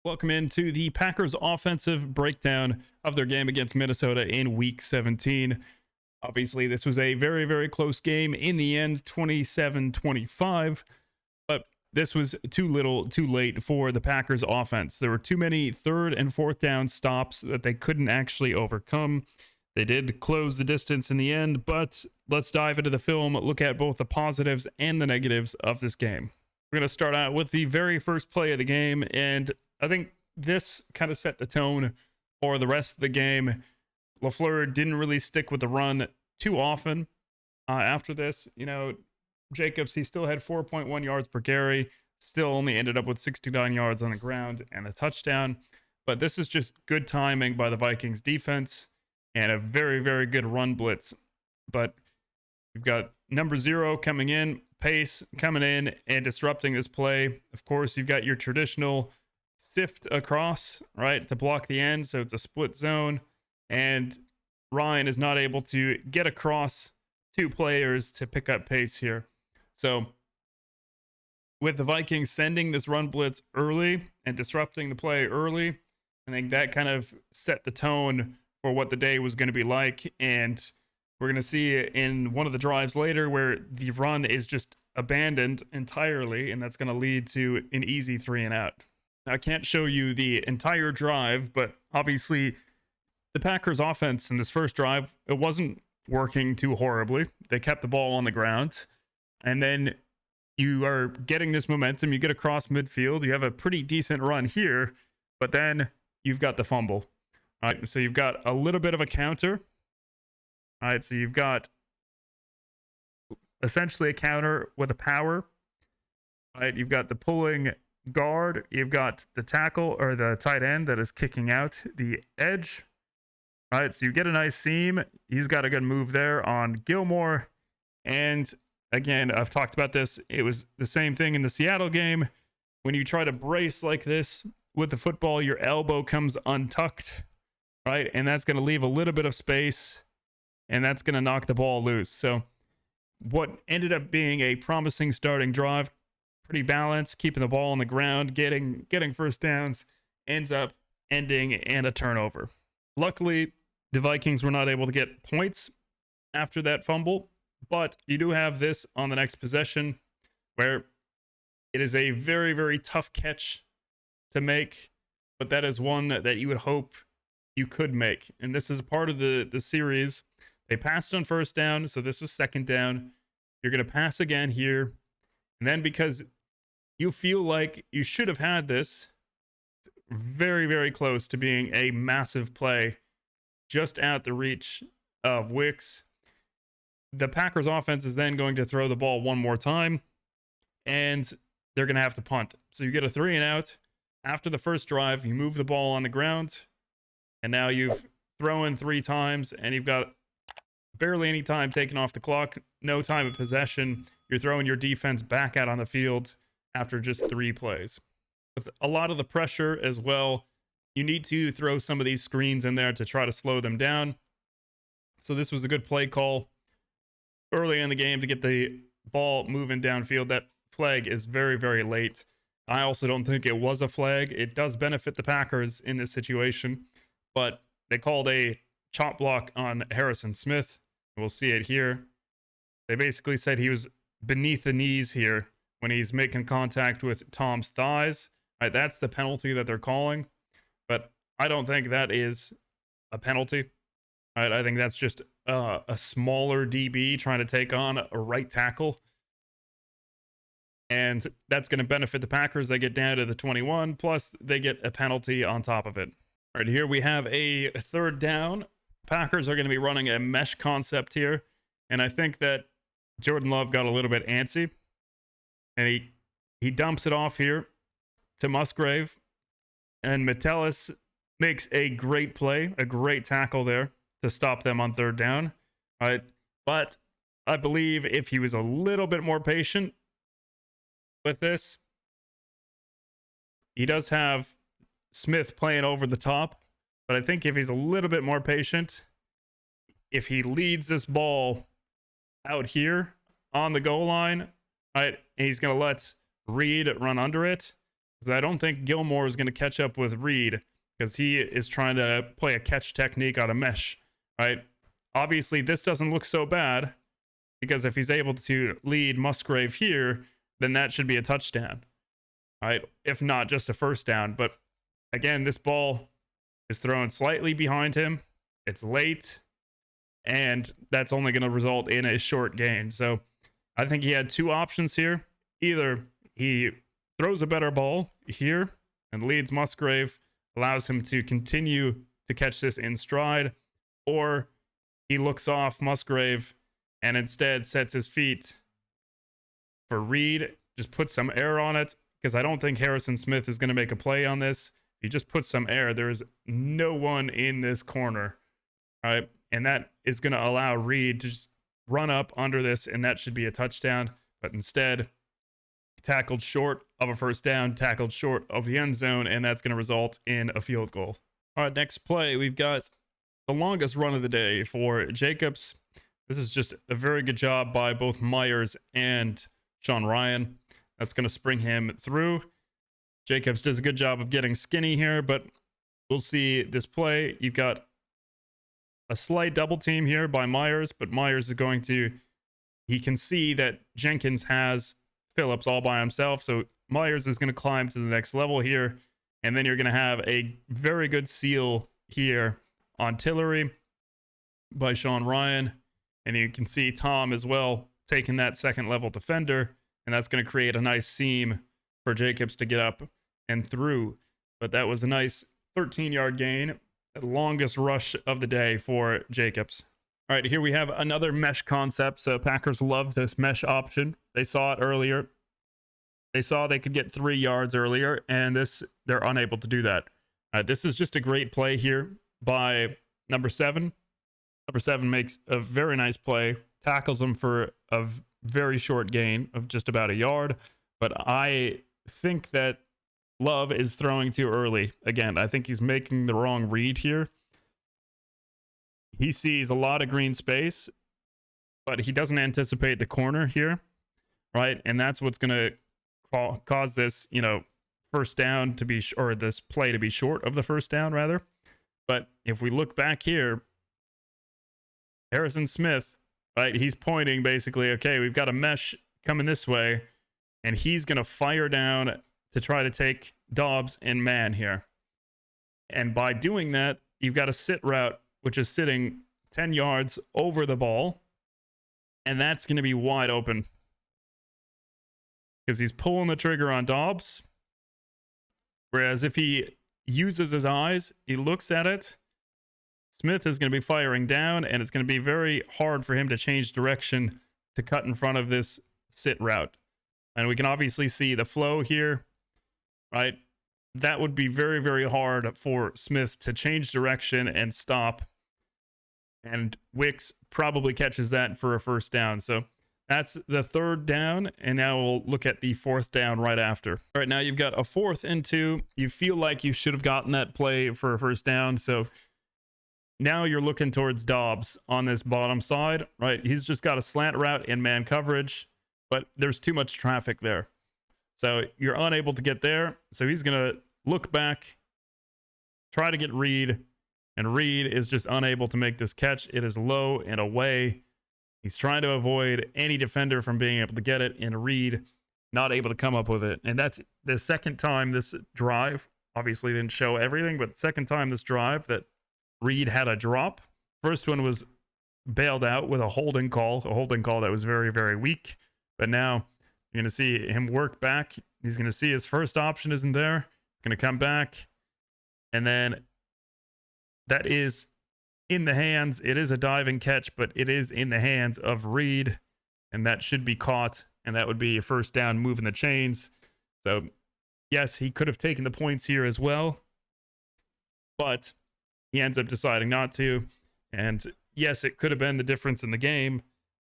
Welcome into the Packers offensive breakdown of their game against Minnesota in Week 17. Obviously, this was a very, very close game in the end, 27-25, but this was too little, too late for the Packers offense. There were too many third and fourth down stops that they couldn't actually overcome. They did close the distance in the end, but let's dive into the film, look at both the positives and the negatives of this game. We're going to start out with the very first play of the game, and I think this kind of set the tone for the rest of the game. LaFleur didn't really stick with the run too often. After this, Jacobs, he still had 4.1 yards per carry, still only ended up with 69 yards on the ground and a touchdown. But this is just good timing by the Vikings defense and a very, very good run blitz. But you've got number 0 coming in, Pace coming in and disrupting this play. Of course, you've got your traditional sift across, right, to block the end, so it's a split zone, and Ryan is not able to get across two players to pick up pace here. So with the Vikings sending this run blitz early and disrupting the play early, I think that kind of set the tone for what the day was going to be like. And we're going to see in one of the drives later where the run is just abandoned entirely, and that's going to lead to an easy 3-and-out. I can't show you the entire drive, but obviously the Packers offense in this first drive, it wasn't working too horribly. They kept the ball on the ground, and then you are getting this momentum. You get across midfield. You have a pretty decent run here, but then you've got the fumble. All right, so you've got a little bit of a counter. All right, so you've got essentially a counter with a power. All right, you've got the pulling guard, you've got the tackle or the tight end that is kicking out the edge. All right, so you get a nice seam. He's got a good move there on Gilmore. And again, I've talked about this. It was the same thing in the Seattle game. When you try to brace like this with the football, your elbow comes untucked, right? And that's going to leave a little bit of space, and that's going to knock the ball loose. So what ended up being a promising starting drive, pretty balanced, keeping the ball on the ground, getting first downs, ends up ending in a turnover. Luckily, the Vikings were not able to get points after that fumble, but you do have this on the next possession where it is a very, very tough catch to make, but that is one that you would hope you could make. And this is a part of the series. They passed on first down, so this is second down. You're going to pass again here, and then because you feel like you should have had this, it's very, very close to being a massive play, just out the reach of Wicks. The Packers offense is then going to throw the ball one more time, and they're going to have to punt. So you get a 3-and-out. After the first drive, you move the ball on the ground, and now you've thrown 3 times, and you've got barely any time taken off the clock, no time of possession. You're throwing your defense back out on the field after just 3 plays. With a lot of the pressure as well, you need to throw some of these screens in there to try to slow them down. So this was a good play call early in the game to get the ball moving downfield. That flag is very, very late. I also don't think it was a flag. It does benefit the Packers in this situation, but they called a chop block on Harrison Smith. We'll see it here. They basically said he was beneath the knees here when he's making contact with Tom's thighs. Right, that's the penalty that they're calling, but I don't think that is a penalty. Right, I think that's just a smaller DB trying to take on a right tackle, and that's going to benefit the Packers. They get down to the 21, plus they get a penalty on top of it. All right, here we have a third down. Packers are going to be running a mesh concept here, and I think that Jordan Love got a little bit antsy, and he dumps it off here to Musgrave, and Metellus makes a great play, a great tackle there to stop them on third down. All right, but I believe if he was a little bit more patient with this, he does have Smith playing over the top, but I think if he's a little bit more patient, if he leads this ball out here on the goal line, right, and he's going to let Reed run under it, because I don't think Gilmore is going to catch up with Reed because he is trying to play a catch technique on a mesh, right? Obviously, this doesn't look so bad because if he's able to lead Musgrave here, then that should be a touchdown, right? If not just a first down. But again, this ball is thrown slightly behind him. It's late, and that's only going to result in a short gain. So I think he had two options here. Either he throws a better ball here and leads Musgrave, allows him to continue to catch this in stride, or he looks off Musgrave and instead sets his feet for Reed, just put some air on it, because I don't think Harrison Smith is going to make a play on this. He just puts some air. There's no one in this corner, right? And that is going to allow Reed to just run up under this, and that should be a touchdown. But instead, tackled short of a first down, tackled short of the end zone, and that's going to result in a field goal. All right, next play, we've got the longest run of the day for Jacobs. This is just a very good job by both Myers and Sean Ryan. That's going to spring him through. Jacobs does a good job of getting skinny here, but we'll see this play. You've got a slight double team here by Myers, but Myers is going to, he can see that Jenkins has Phillips all by himself, so Myers is going to climb to the next level here, and then you're going to have a very good seal here on Tillery by Sean Ryan, and you can see Tom as well taking that second level defender, and that's going to create a nice seam for Jacobs to get up and through. But that was a nice 13-yard gain, the longest rush of the day for Jacobs. All right, here we have another mesh concept. So Packers love this mesh option. They saw it earlier. They saw they could get 3 yards earlier, and they're unable to do that. This is just a great play here by number 7. Number 7 makes a very nice play, tackles him for a very short gain of just about a yard. But I think that Love is throwing too early. Again, I think he's making the wrong read here. He sees a lot of green space, but he doesn't anticipate the corner here, right? And that's what's going to cause this, first down to be, or this play to be short of the first down, rather. But if we look back here, Harrison Smith, right, he's pointing basically, okay, we've got a mesh coming this way, and he's going to fire down to try to take Dobbs and man here. And by doing that, you've got a sit route, which is sitting 10 yards over the ball, and that's going to be wide open because he's pulling the trigger on Dobbs. Whereas if he uses his eyes, he looks at it, Smith is going to be firing down, and it's going to be very hard for him to change direction to cut in front of this sit route. And we can obviously see the flow here, right? That would be very, very hard for Smith to change direction and stop. And Wicks probably catches that for a first down. So that's the third down. And now we'll look at the fourth down right after. All right, now you've got a 4th and 2. You feel like you should have gotten that play for a first down. So now you're looking towards Dobbs on this bottom side, right? He's just got a slant route in man coverage, but there's too much traffic there. So you're unable to get there. So he's going to look back, try to get Reed, and Reed is just unable to make this catch. It is low and away. He's trying to avoid any defender from being able to get it, and Reed not able to come up with it. And that's the second time this drive, obviously didn't show everything, but second time this drive that Reed had a drop. First one was bailed out with a holding call that was very, very weak. But now you're going to see him work back. He's going to see his first option isn't there. He's going to come back. And then that is in the hands. It is a diving catch, but it is in the hands of Reed. And that should be caught. And that would be a first down, moving the chains. So, yes, he could have taken the points here as well. But he ends up deciding not to. And yes, it could have been the difference in the game.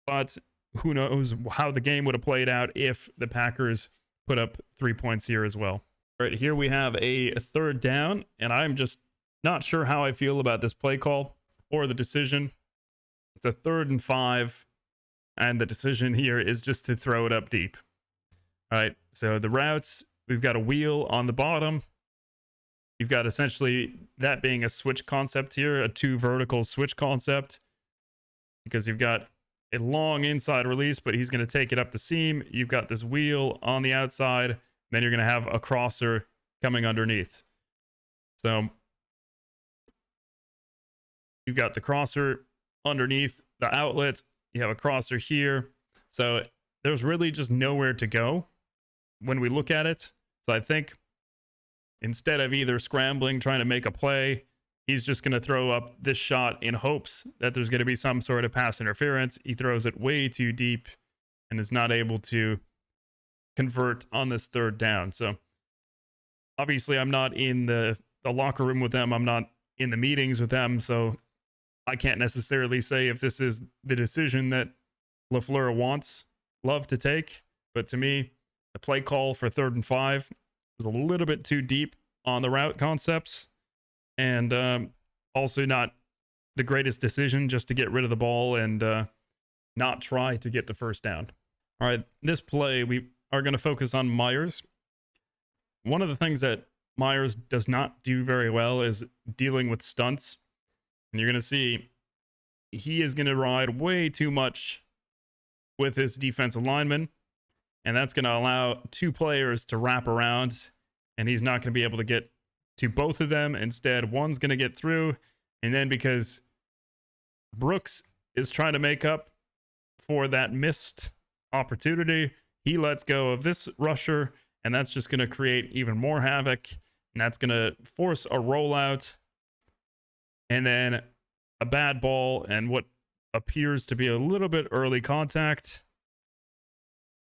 But who knows how the game would have played out if the Packers put up 3 points here as well. All right, here we have a third down, and I'm just not sure how I feel about this play call or the decision. It's a 3rd and 5, and the decision here is just to throw it up deep. All right, so the routes, We've got a wheel on the bottom. You've got essentially that being a switch concept here, a 2 vertical switch concept, because you've got a long inside release, but he's going to take it up the seam. You've got this wheel on the outside. Then you're going to have a crosser coming underneath. So you've got the crosser underneath the outlet. You have a crosser here. So there's really just nowhere to go when we look at it. So I think instead of either scrambling, trying to make a play, he's just going to throw up this shot in hopes that there's going to be some sort of pass interference. He throws it way too deep and is not able to convert on this 3rd down. So obviously I'm not in the locker room with them. I'm not in the meetings with them. So I can't necessarily say if this is the decision that LaFleur wants Love to take. But to me, the play call for 3rd and 5 was a little bit too deep on the route concepts. And also not the greatest decision just to get rid of the ball and not try to get the 1st down. All right, this play, we are going to focus on Myers. One of the things that Myers does not do very well is dealing with stunts. And you're going to see he is going to ride way too much with his defensive lineman. And that's going to allow 2 players to wrap around. And he's not going to be able to get to both of them. Instead, one's going to get through. And then because Brooks is trying to make up for that missed opportunity, he lets go of this rusher. And that's just going to create even more havoc. And that's going to force a rollout. And then a bad ball and what appears to be a little bit early contact.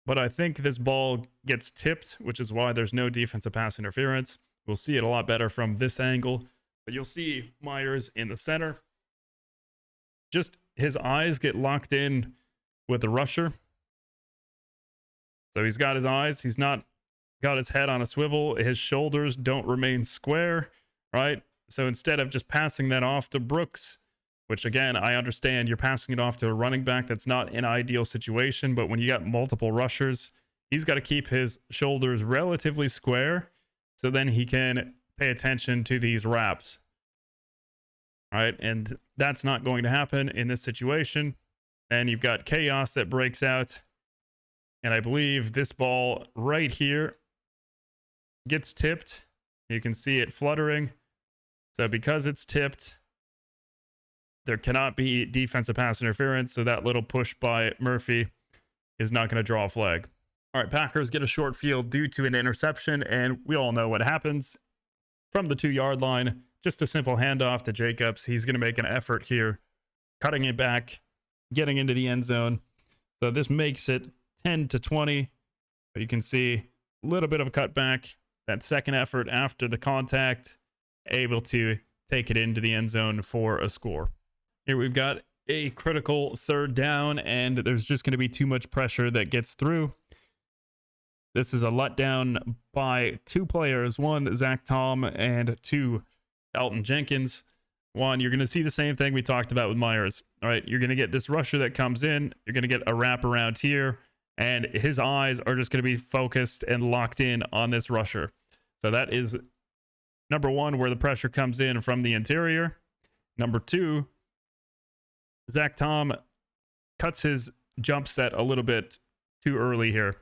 But I think this ball gets tipped, which is why there's no defensive pass interference. We'll see it a lot better from this angle. But you'll see Myers in the center. Just his eyes get locked in with the rusher. So he's got his eyes. He's not got his head on a swivel. His shoulders don't remain square, right? So instead of just passing that off to Brooks, which again, I understand you're passing it off to a running back. That's not an ideal situation. But when you got multiple rushers, he's got to keep his shoulders relatively square so then he can pay attention to these wraps. All right. And that's not going to happen in this situation. And you've got chaos that breaks out. And I believe this ball right here gets tipped. You can see it fluttering. So because it's tipped, there cannot be defensive pass interference. So that little push by Murphy is not going to draw a flag. All right, Packers get a short field due to an interception. And we all know what happens from the 2-yard line. Just a simple handoff to Jacobs. He's going to make an effort here, cutting it back, getting into the end zone. So this makes it 10-20. But you can see a little bit of a cutback. That second effort after the contact, able to take it into the end zone for a score. Here we've got a critical 3rd down, and there's just going to be too much pressure that gets through. This is a letdown by 2 players, 1 Zach Tom and 2 Elton Jenkins. 1, you're going to see the same thing we talked about with Myers. All right, you're going to get this rusher that comes in. You're going to get a wrap around here, and his eyes are just going to be focused and locked in on this rusher. So that is number 1, where the pressure comes in from the interior. Number 2, Zach Tom cuts his jump set a little bit too early here.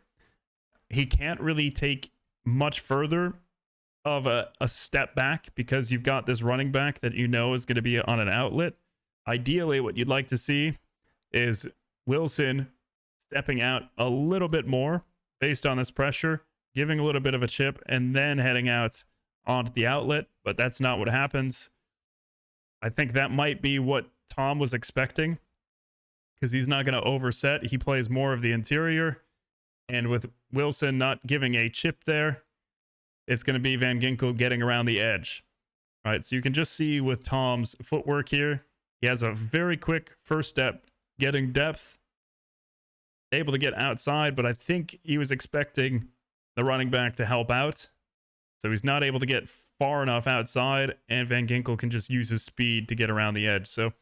He can't really take much further of a step back because you've got this running back that you know is going to be on an outlet. Ideally, what you'd like to see is Wilson stepping out a little bit more based on this pressure, giving a little bit of a chip, and then heading out onto the outlet. But that's not what happens. I think that might be what Tom was expecting because he's not going to overset. He plays more of the interior. And with Wilson not giving a chip there, it's going to be Van Ginkel getting around the edge. All right, so you can just see with Tom's footwork here, he has a very quick first step, getting depth, able to get outside, but I think he was expecting the running back to help out. So he's not able to get far enough outside, and Van Ginkel can just use his speed to get around the edge. So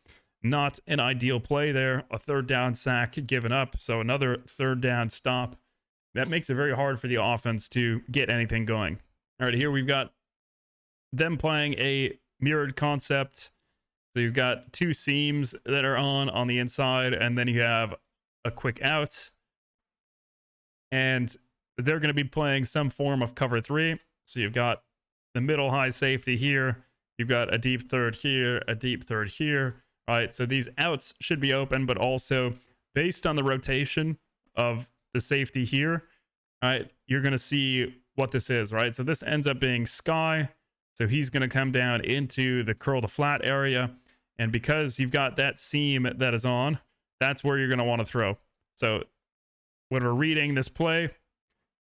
not an ideal play there. A 3rd down sack given up. So another 3rd down stop that makes it very hard for the offense to get anything going. All right, here we've got them playing a mirrored concept. So you've got two seams that are on the inside, and then you have a quick out. And they're going to be playing some form of cover 3. So you've got the middle high safety here. You've got a deep third here, a deep third here. All right, so these outs should be open, but also based on the rotation of the safety here, all right, you're going to see what this is, right? So this ends up being Sky. So he's going to come down into the curl to flat area. And because you've got that seam that is on, that's where you're going to want to throw. So when we're reading this play,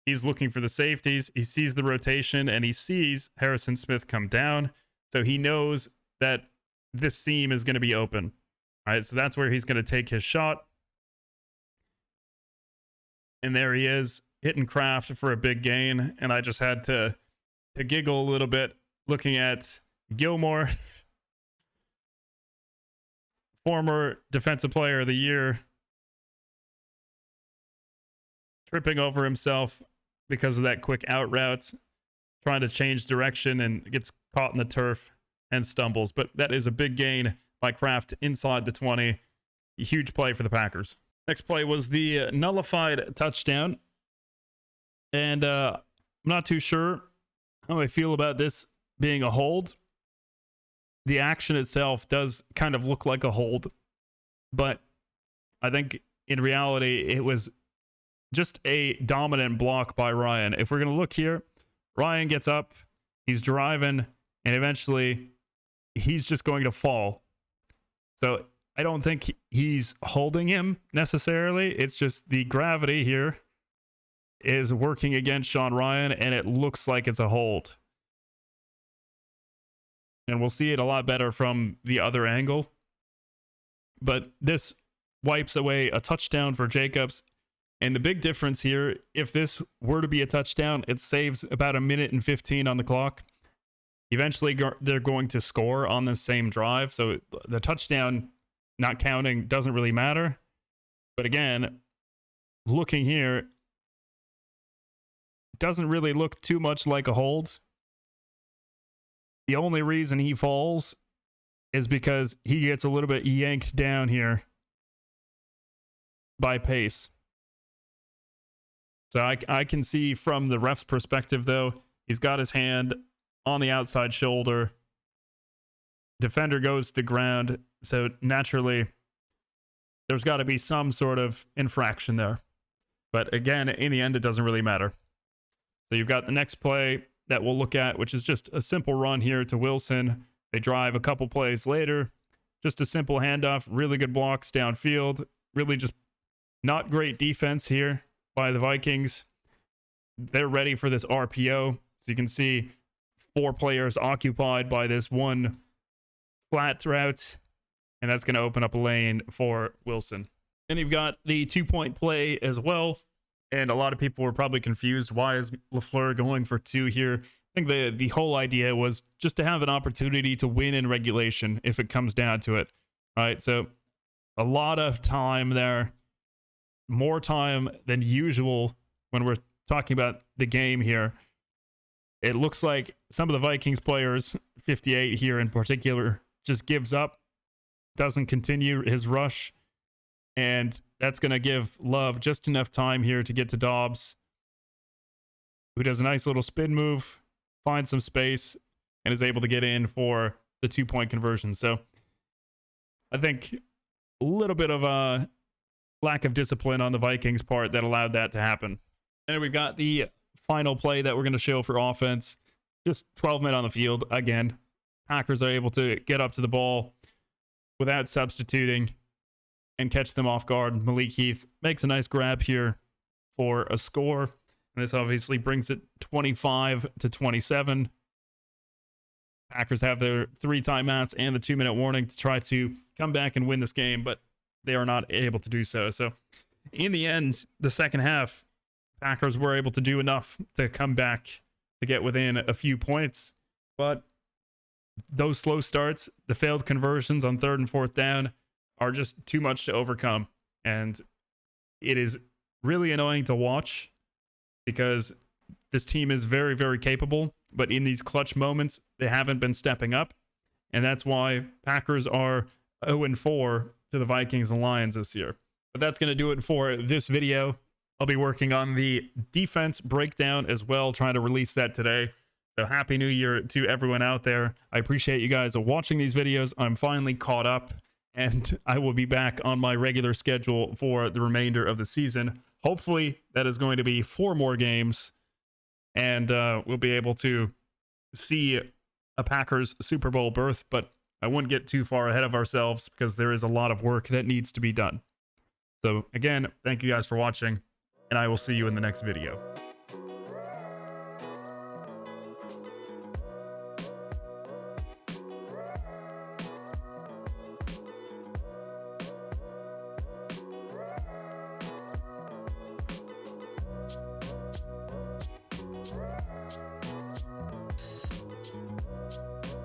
he's looking for the safeties. He sees the rotation and he sees Harrison Smith come down. So he knows that this seam is going to be open. All right, so that's where he's going to take his shot. And there he is, hitting Kraft for a big gain. And I just had to giggle a little bit looking at Gilmore, former Defensive Player of the Year, tripping over himself because of that quick out route, trying to change direction and gets caught in the turf and stumbles. But that is a big gain by Kraft inside the 20. A huge play for the Packers. Next play was the nullified touchdown. And I'm not too sure how I feel about this being a hold. The action itself does kind of look like a hold, but I think in reality it was just a dominant block by Ryan. If we're going to look here, Ryan gets up, he's driving, and eventually he's just going to fall. So I don't think he's holding him necessarily. It's just the gravity here is working against Sean Ryan, and it looks like it's a hold. And we'll see it a lot better from the other angle. But this wipes away a touchdown for Jacobs. And the big difference here, if this were to be a touchdown, it saves about 1:15 on the clock. Eventually, they're going to score on the same drive. So the touchdown not counting doesn't really matter. But again, looking here, it doesn't really look too much like a hold. The only reason he falls is because he gets a little bit yanked down here by Pace. So I can see from the ref's perspective, though, he's got his hand on the outside shoulder. Defender goes to the ground. So naturally, there's got to be some sort of infraction there. But again, in the end, it doesn't really matter. So you've got the next play that we'll look at, which is just a simple run here to Wilson. They drive a couple plays later. Just a simple handoff. Really good blocks downfield. Really just not great defense here by the Vikings. They're ready for this RPO. So you can see 4 players occupied by this one flat route. And that's going to open up a lane for Wilson. Then you've got the 2-point play as well. And a lot of people were probably confused. Why is LaFleur going for 2 here? I think the whole idea was just to have an opportunity to win in regulation if it comes down to it. All right, so a lot of time there. More time than usual when we're talking about the game here. It looks like some of the Vikings players, 58 here in particular, just gives up, doesn't continue his rush. And that's going to give Love just enough time here to get to Dobbs, who does a nice little spin move, finds some space, and is able to get in for the 2-point conversion. So I think a little bit of a lack of discipline on the Vikings' part that allowed that to happen. And we've got the final play that we're going to show for offense. Just 12 men on the field. Again, Packers are able to get up to the ball without substituting and catch them off guard. Malik Heath makes a nice grab here for a score. And this obviously brings it 25-27. Packers have their 3 timeouts and the 2-minute warning to try to come back and win this game, but they are not able to do so. So in the end, the second half, Packers were able to do enough to come back to get within a few points. But those slow starts, the failed conversions on 3rd and 4th down, are just too much to overcome. And it is really annoying to watch because this team is very, very capable, but in these clutch moments, they haven't been stepping up. And that's why Packers are 0-4 to the Vikings and Lions this year. But that's going to do it for this video. I'll be working on the defense breakdown as well, trying to release that today. So happy new year to everyone out there. I appreciate you guys watching these videos. I'm finally caught up, and I will be back on my regular schedule for the remainder of the season. Hopefully that is going to be 4 more games, and we'll be able to see a Packers Super Bowl berth, but I wouldn't get too far ahead of ourselves because there is a lot of work that needs to be done. So again, thank you guys for watching, and I will see you in the next video.